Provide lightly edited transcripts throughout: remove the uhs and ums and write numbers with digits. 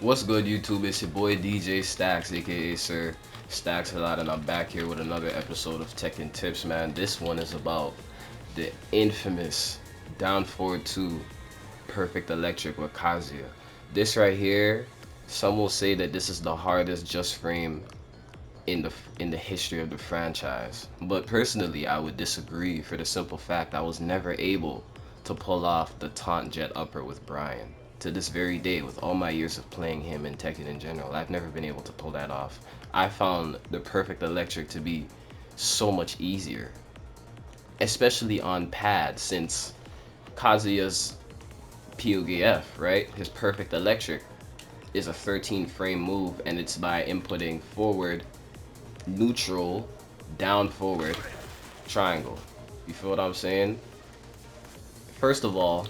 What's good, YouTube? It's your boy DJ Stacks, aka Sir Stacks a lot, and I'm back here with another episode of Tekken Tips, man. This one is about the infamous down forward 2 perfect electric with Kazuya. This right here, some will say that this is the hardest just frame in the history of the franchise. But personally, I would disagree for the simple fact I was never able to pull off the taunt jet upper with Brian. To this very day, with all my years of playing him in Tekken in general, I've never been able to pull that off. I found the perfect electric to be so much easier, especially on pad, since Kazuya's PEWGF, right? His perfect electric is a 13 frame move, and it's by inputting forward, neutral, down forward, triangle. You feel what I'm saying? First of all,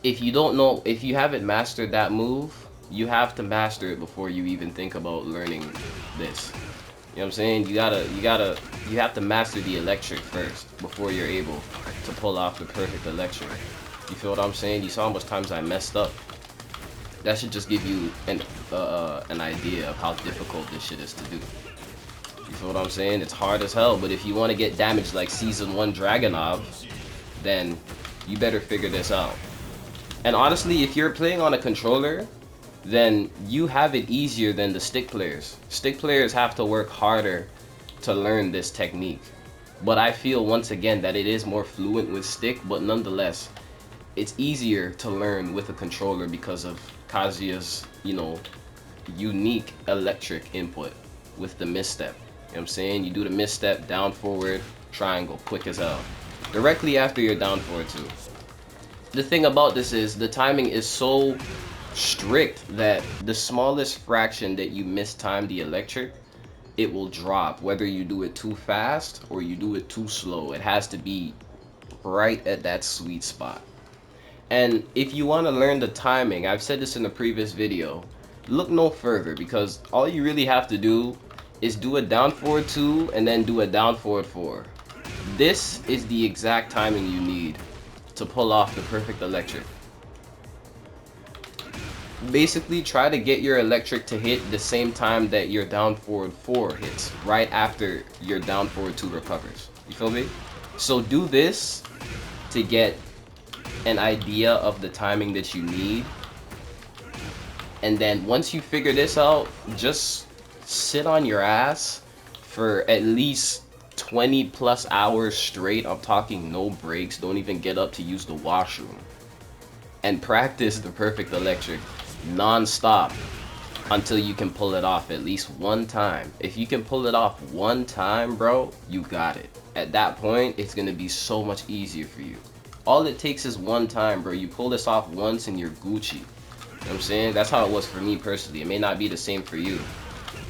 if you don't know, if you haven't mastered that move, you have to master it before you even think about learning this. You know what I'm saying? You have to master the electric first before you're able to pull off the perfect electric. You feel what I'm saying? You saw how much times I messed up. That should just give you an idea of how difficult this shit is to do. You feel what I'm saying? It's hard as hell, but if you want to get damaged like Season 1 Dragonov, then you better figure this out. And honestly, if you're playing on a controller, then you have it easier than the stick players. Stick players have to work harder to learn this technique. But I feel once again that it is more fluent with stick, but nonetheless, it's easier to learn with a controller because of Kazuya's, unique electric input with the misstep. You know what I'm saying? You do the misstep, down forward, triangle, quick as hell. Directly after your down forward too. The thing about this is the timing is so strict that the smallest fraction that you mistime the electric, it will drop, whether you do it too fast or you do it too slow. It has to be right at that sweet spot. And if you want to learn the timing, I've said this in a previous video, look no further, because all you really have to do is do a down forward 2 and then do a down forward 4. This is the exact timing you need to pull off the perfect electric. Basically, try to get your electric to hit the same time that your down forward 4 hits, right after your down forward 2 recovers. You feel me? So do this to get an idea of the timing that you need. And then once you figure this out, just sit on your ass for at least 20 plus hours straight. I'm talking no breaks, don't even get up to use the washroom, and practice the perfect electric non-stop until you can pull it off at least one time. If you can pull it off one time, bro, you got it. At that point, it's gonna be so much easier for you. All it takes is one time, bro. You pull this off once and you're Gucci. You know what I'm saying? That's how it was for me personally. It may not be the same for you,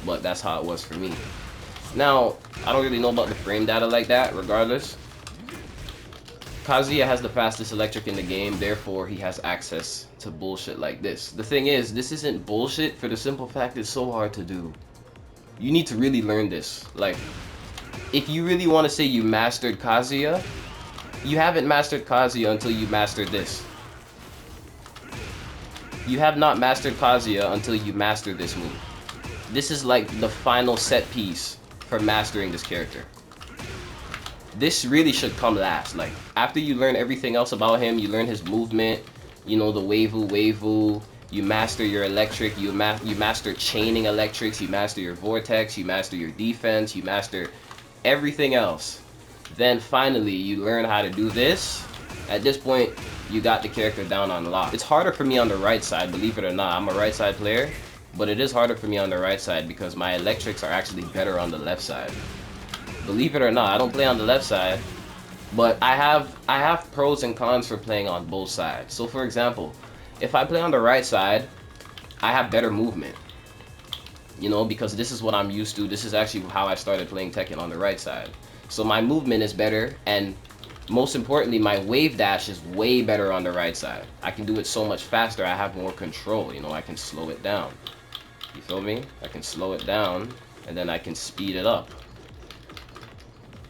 but that's how it was for me. Now, I don't really know about the frame data like that. Regardless, Kazuya has the fastest electric in the game, therefore he has access to bullshit like this. The thing is, this isn't bullshit for the simple fact it's so hard to do. You need to really learn this. Like, if you really want to say you mastered Kazuya, you haven't mastered Kazuya until you mastered this. You have not mastered Kazuya until you master this move. This is like the final set piece for mastering this character. This really should come last. Like, after you learn everything else about him, you learn his movement, the waifu, you master your electric, you master chaining electrics, you master your vortex, you master your defense, you master everything else. Then finally, you learn how to do this. At this point, you got the character down on lock. It's harder for me on the right side, believe it or not. I'm a right side player, but it is harder for me on the right side because my electrics are actually better on the left side. Believe it or not, I don't play on the left side, but I have pros and cons for playing on both sides. So for example, if I play on the right side, I have better movement. Because this is what I'm used to. This is actually how I started playing Tekken, on the right side. So my movement is better, and most importantly, my wave dash is way better on the right side. I can do it so much faster. I have more control. I can slow it down. You feel me? I can slow it down, and then I can speed it up.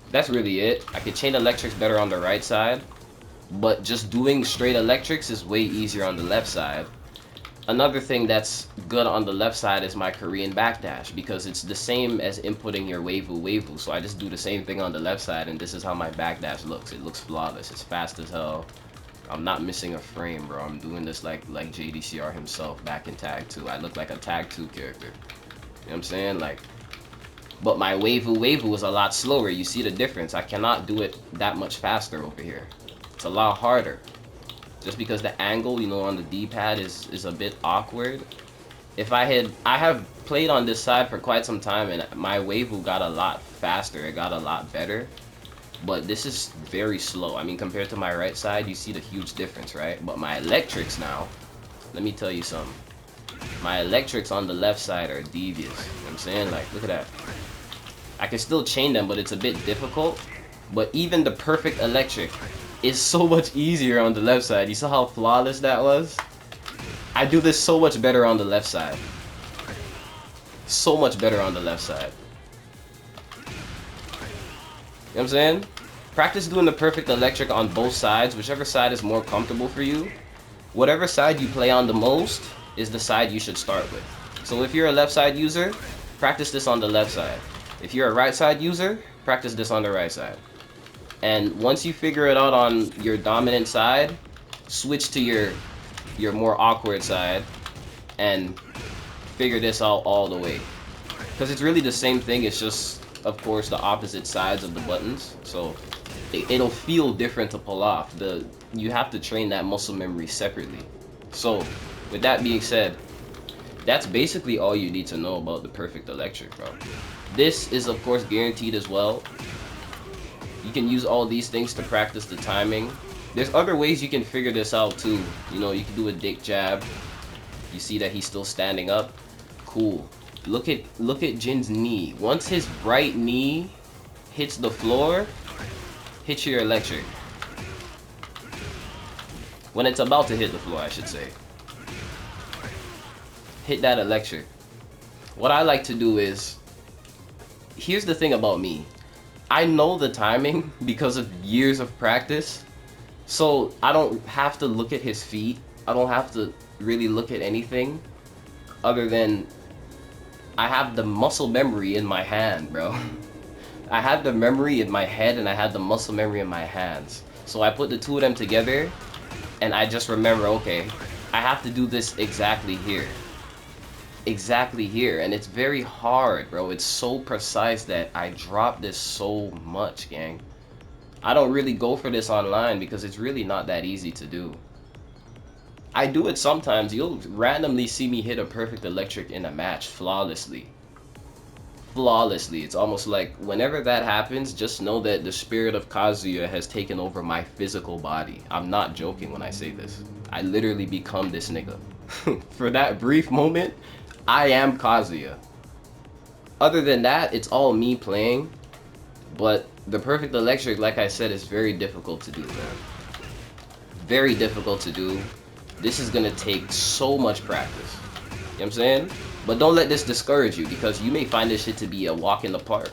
That's really it. I can chain electrics better on the right side, but just doing straight electrics is way easier on the left side. Another thing that's good on the left side is my Korean backdash, because it's the same as inputting your Weiwu. So I just do the same thing on the left side, and this is how my backdash looks. It looks flawless. It's fast as hell. I'm not missing a frame, bro. I'm doing this like JDCR himself back in Tag 2. I look like a Tag 2 character. You know what I'm saying? Like, but my Weiwu is a lot slower. You see the difference? I cannot do it that much faster over here. It's a lot harder. Just because the angle, you know, on the D-pad is a bit awkward. I have played on this side for quite some time, and my Weiwu got a lot faster. It got a lot better. But this is very slow. I mean, compared to my right side, you see the huge difference, right? But my electrics now, let me tell you something. My electrics on the left side are devious. You know what I'm saying? Like, look at that. I can still chain them, but it's a bit difficult. But even the perfect electric is so much easier on the left side. You saw how flawless that was? I do this so much better on the left side. So much better on the left side. You know what I'm saying? Practice doing the perfect electric on both sides, whichever side is more comfortable for you. Whatever side you play on the most is the side you should start with. So if you're a left side user, practice this on the left side. If you're a right side user, practice this on the right side. And once you figure it out on your dominant side, switch to your more awkward side and figure this out all the way. Because it's really the same thing, it's just, of course, the opposite sides of the buttons. So it'll feel different to pull off. You have to train that muscle memory separately. So with that being said, that's basically all you need to know about the perfect electric, bro. This is, of course, guaranteed as well. You can use all these things to practice the timing. There's other ways you can figure this out too. You know, you can do a dick jab. You see that he's still standing up. Cool. Look at Jin's knee. Once his right knee hits the floor, hit your electric. When it's about to hit the floor, I should say. Hit that electric. What I like to do is, here's the thing about me. I know the timing because of years of practice. So I don't have to look at his feet. I don't have to really look at anything other than I have the muscle memory in my hand, bro. I had the memory in my head and I had the muscle memory in my hands. So I put the two of them together and I just remember, okay, I have to do this exactly here. Exactly here. And it's very hard, bro. It's so precise that I drop this so much, gang. I don't really go for this online because it's really not that easy to do. I do it sometimes. You'll randomly see me hit a perfect electric in a match flawlessly. Flawlessly. It's almost like whenever that happens, just know that the spirit of Kazuya has taken over my physical body. I'm not joking when I say this. I literally become this nigga. For that brief moment, I am Kazuya. Other than that, it's all me playing. But the perfect electric, like I said, is very difficult to do, man. Very difficult to do. This is gonna take so much practice. You know what I'm saying? But don't let this discourage you, because you may find this shit to be a walk in the park.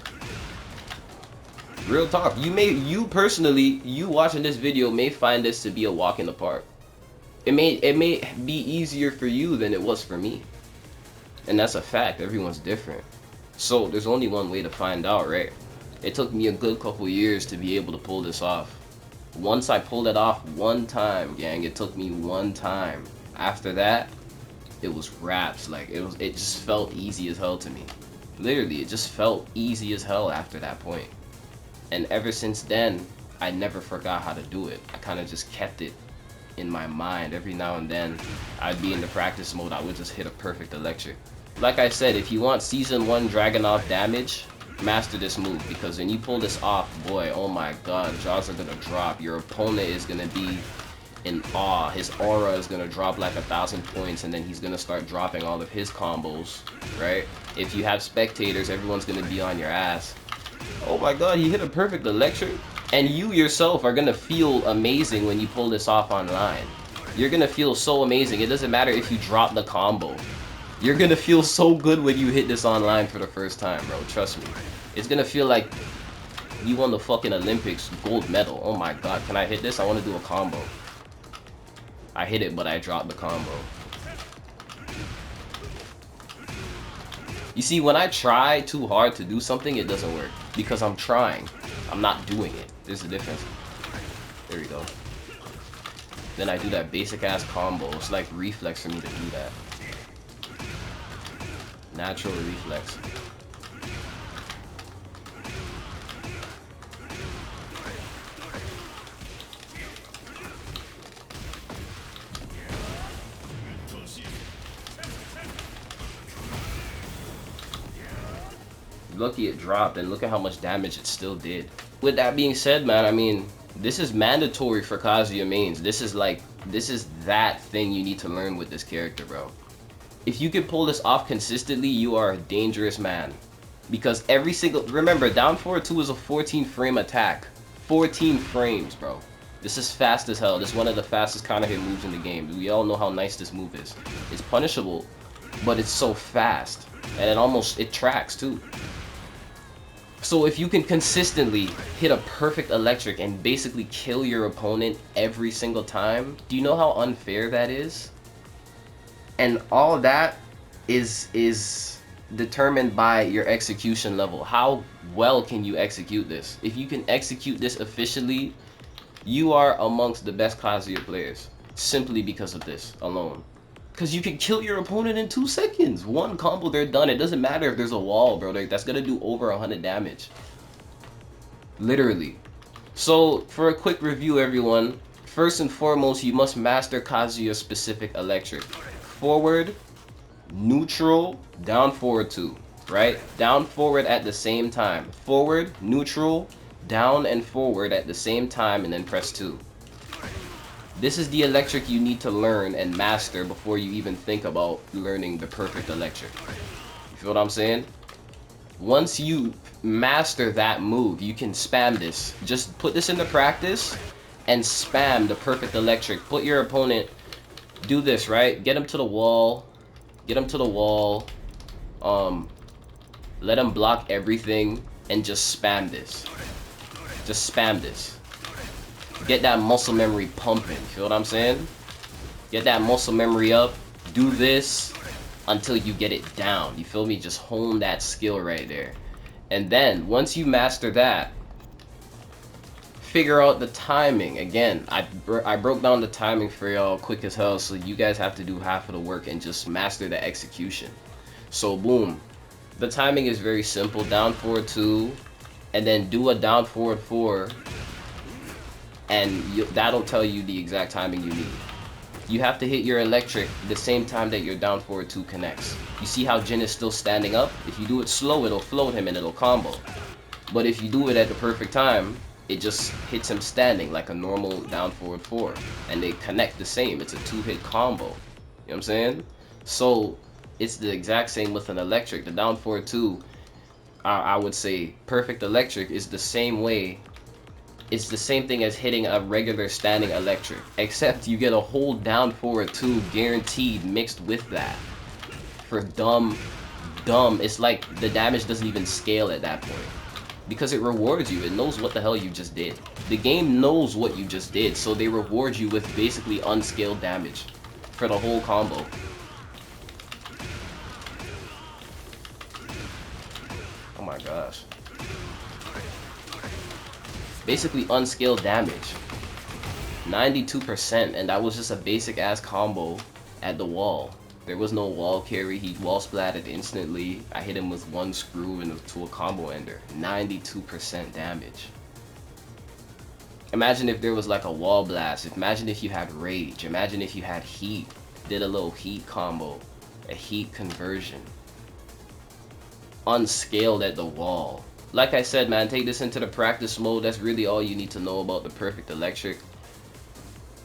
Real talk. You personally, you watching this video may find this to be a walk in the park. It may be easier for you than it was for me. And that's a fact. Everyone's different. So there's only one way to find out, right? It took me a good couple years to be able to pull this off. Once I pulled it off one time, gang, it took me one time. After that, it was raps. Like, it just felt easy as hell to me. Literally, it just felt easy as hell after that point. And ever since then, I never forgot how to do it. I kind of just kept it in my mind. Every now and then, I'd be in the practice mode, I would just hit a perfect electric. Like I said, if you want Season 1 Dragunov damage, master this move, because when you pull this off, boy, oh my god, jaws are gonna drop. Your opponent is gonna be in awe. His aura is gonna drop like 1,000 points, and then he's gonna start dropping all of his combos, right? If you have spectators, everyone's gonna be on your ass. Oh my god, he hit a perfect electric. And you yourself are gonna feel amazing when you pull this off online. You're gonna feel so amazing. It doesn't matter if you drop the combo. You're gonna feel so good when you hit this online for the first time, bro. Trust me. It's gonna feel like you won the fucking Olympics gold medal. Oh my god, can I hit this? I wanna do a combo. I hit it, but I dropped the combo. You see, when I try too hard to do something, it doesn't work. Because I'm trying. I'm not doing it. There's a difference. There we go. Then I do that basic ass combo. It's like reflex for me to do that. Natural reflex. Lucky it dropped, and look at how much damage it still did. With that being said, man, I mean, this is mandatory for Kazuya mains. This is that thing you need to learn with this character, bro. If you can pull this off consistently, you are a dangerous man. Because every single, remember, down forward 2 is a 14 frame attack. 14 frames, bro. This is fast as hell. This is one of the fastest counter hit moves in the game. We all know how nice this move is. It's punishable, but it's so fast. And it tracks too. So if you can consistently hit a perfect electric and basically kill your opponent every single time, do you know how unfair that is? And all that is determined by your execution level. How well can you execute this? If you can execute this efficiently, you are amongst the best Kazuya players. Simply because of this alone. Because you can kill your opponent in 2 seconds. One combo, they're done. It doesn't matter if there's a wall, bro. That's going to do over 100 damage. Literally. So, for a quick review, everyone. First and foremost, you must master Kazuya's specific electric. Forward, neutral, down forward 2. Right? Down forward at the same time. Forward, neutral, down and forward at the same time, and then press 2. This is the electric you need to learn and master before you even think about learning the perfect electric. You feel what I'm saying? Once you master that move, you can spam this. Just put this into practice and spam the perfect electric. Put your opponent, do this, right? Get him to the wall. Get him to the wall. Let him block everything and just spam this. Just spam this. Get that muscle memory pumping. Feel what I'm saying? Get that muscle memory up. Do this until you get it down. You feel me? Just hone that skill right there. And then, once you master that, figure out the timing. Again, I broke down the timing for y'all quick as hell, so you guys have to do half of the work and just master the execution. So, boom. The timing is very simple. Down forward 2, and then do a down forward 4. And that'll tell you the exact timing you need. You have to hit your electric the same time that your down forward 2 connects. You see how Jin is still standing up? If you do it slow, it'll float him and it'll combo. But if you do it at the perfect time, it just hits him standing like a normal down forward 4. And they connect the same. It's a 2-hit combo. You know what I'm saying? So, it's the exact same with an electric. The down forward 2, I would say perfect electric is the same way. It's the same thing as hitting a regular standing electric, except you get a whole down forward 2 guaranteed mixed with that. For dumb, it's like the damage doesn't even scale at that point. Because it rewards you, it knows what the hell you just did. The game knows what you just did, so they reward you with basically unscaled damage for the whole combo. Oh my gosh. Basically unscaled damage. 92%, and that was just a basic ass combo at the wall. There was no wall carry. He wall splatted instantly. I hit him with 1 screw into a combo ender. 92% damage. Imagine if there was like a wall blast. Imagine if you had rage. Imagine if you had heat. Did a little heat combo. A heat conversion. Unscaled at the wall. Like I said, man, take this into the practice mode. That's really all you need to know about the perfect electric.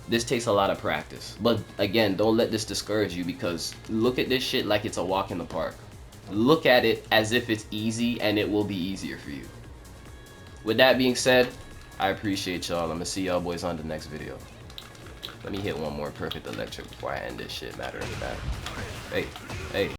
This takes a lot of practice. But again, don't let this discourage you, because look at this shit like it's a walk in the park. Look at it as if it's easy, and it will be easier for you. With that being said, I appreciate y'all. I'm gonna see y'all boys on the next video. Let me hit one more perfect electric before I end this shit. Matter of fact. Hey.